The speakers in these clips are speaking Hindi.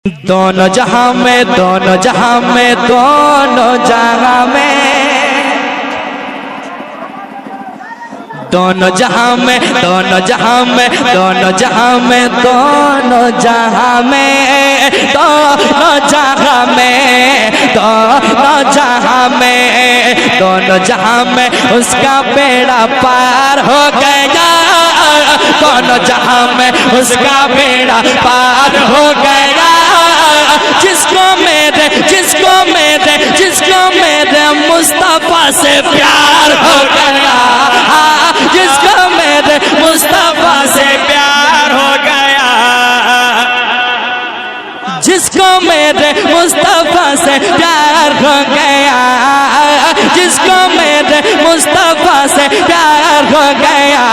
दोनों जहां में दोनों जहां में दोनों जहां में दोनों जहां में दोनों जहां में दोनों जहां में दोनों जहां में दोनों जहां में दोनों जहां में दोनों जहां में उसका बेड़ा पार हो गया। दोनों जहां में उसका बेड़ा पार हो गया। जिसको मेरे मुस्तफा से प्यार हो गया। जिसको मेरे मुस्तफा से प्यार हो गया। जिसको मेरे मुस्तफा से प्यार हो गया। जिसको मेरे मुस्तफा से प्यार हो गया।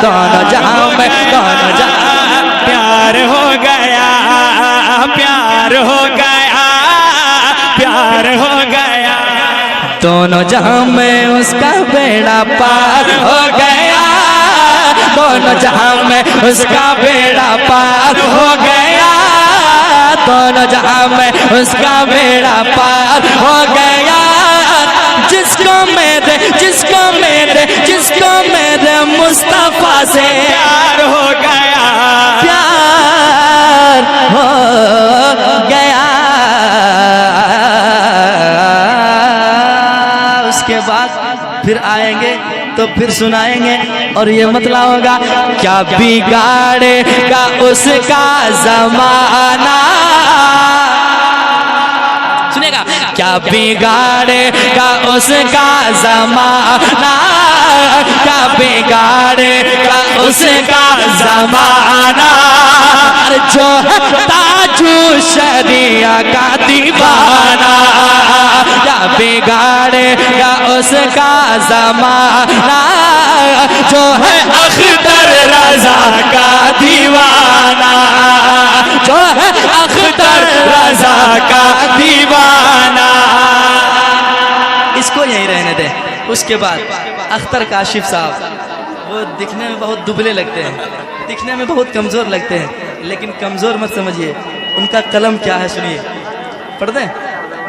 दोनों जहां में दोनों जहां प्यार हो गया। प्यार हो गया। प्यार हो गया। दोनों जहां में उसका बेड़ा पार हो गया। दोनों जहां में उसका बेड़ा पार हो गया। दोनों जहां में उसका बेड़ा पार हो गया। जिसको मेरे मुस्तफा से प्यार हो गया। प्यार हो गया। उसके बाद फिर आएंगे तो फिर सुनाएंगे और ये मतलब होगा क्या बिगाड़ेगा उसका जमाना। सुनेगा क्या बिगाड़ेगा उसका जमाना। क्या बिगाड़ेगा उसका जमाना। जो ताजू शरिया का दीवाना। क्या बिगाड़ेगा उसका जमाना। जो है अख्तर रजा का दीवाना। जो है अख्तर रजा का दीवाना। इसको यहीं रहने दे। उसके बाद अख्तर काशिफ साहब वो दिखने में बहुत दुबले लगते हैं, दिखने में बहुत कमज़ोर लगते हैं, लेकिन कमज़ोर मत समझिए। उनका कलम क्या है सुनिए, पढ़ दें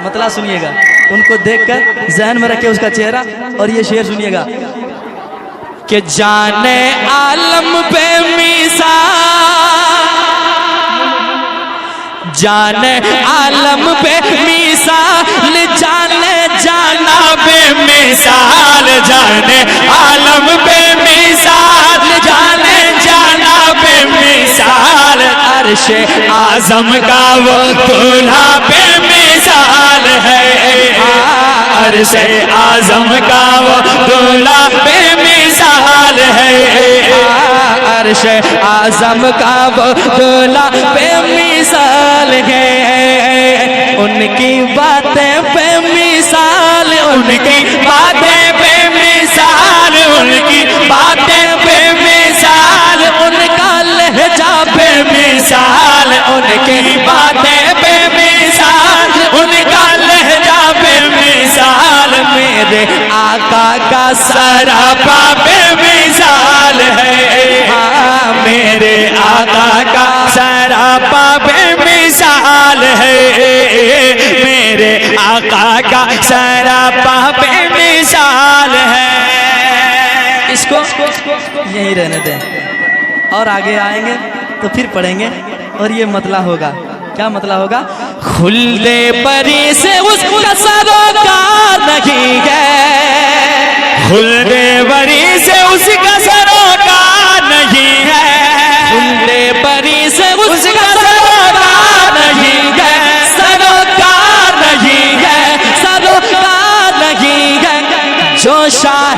मतलब सुनिएगा। उनको देखकर जहन में रखे उसका चेहरा और ये शेर सुनिएगा कि जाने आलम पे जाने आलम पे मिसाल जाने जाना बेमिसाल जाने आलम बेमिसाल जाने जाना बेमिसाल। अर्श आजम का वो दूल्हा बेमिसाल है। अर्श आजम का वो दूल्हा बेमिसाल है। अर्श आजम का वो दूल्हा बेमिसाल है। उनकी बातें बेमिसाल। उनकी बातें बेमिसाल। उनकी बातें बेमिसाल। उनका लहजा बेमिसाल। उनकी बातें बेमिसाल। उनका लहजा बेमिसाल। मेरे आका का सरापा बेमिसाल है। मेरे आका का सरापा बेमिसाल है। मेरे आका का सरापा बेमिसाल है। इसको यहीं रहने दें और आगे आएंगे तो फिर पढ़ेंगे और ये मतलब होगा। क्या मतलब होगा? खुले परी से उसका सरोकार नहीं है। खुले परी से उसका सरोकार नहीं है। खुले परी से उसका सरोकार नहीं है। सरोकार नहीं है। सरोकार नहीं है। जो शाह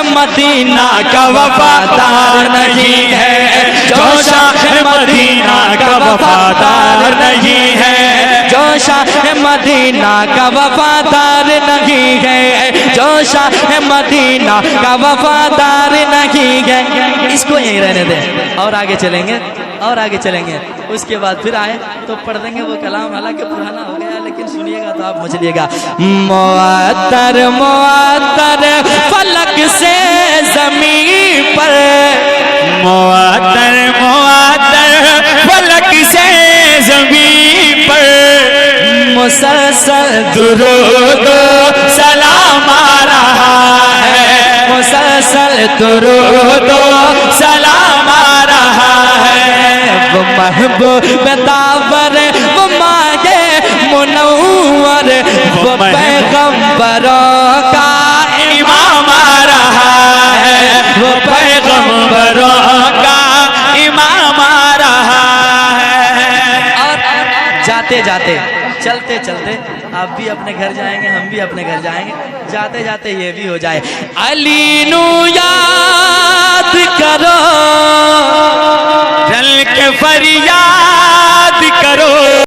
मदीना का वफादार नहीं है। जो शाह मदीना का वफादार नहीं है। जो शाह मदीना का वफादार नहीं है। जो शाह मदीना का वफादार नहीं है। इसको यहीं रहने दें और आगे चलेंगे और आगे चलेंगे। उसके बाद फिर आए तो पढ़ देंगे वो कलाम, हालांकि पुराना हो गया लेकिन सुनिएगा तो आप मचलिएगा। मुअत्तर मुअत्तर फलक से जमीन पर। मुअत्तर मुअत्तर मुसलसल दुरूद सलाम आ रहा है, मुसलसल दुरूद सलाम आ रहा है। वो महबूब दावर वो मांगे मुनव्वर वो पैगंबरों का इमाम आ रहा है, वो पैगंबरों का इमाम आ रहा है। और जाते जाते चलते चलते आप भी अपने घर जाएंगे, हम भी अपने घर जाएंगे, जाते जाते ये भी हो जाए, अली नू याद करो, चल के फरियाद करो।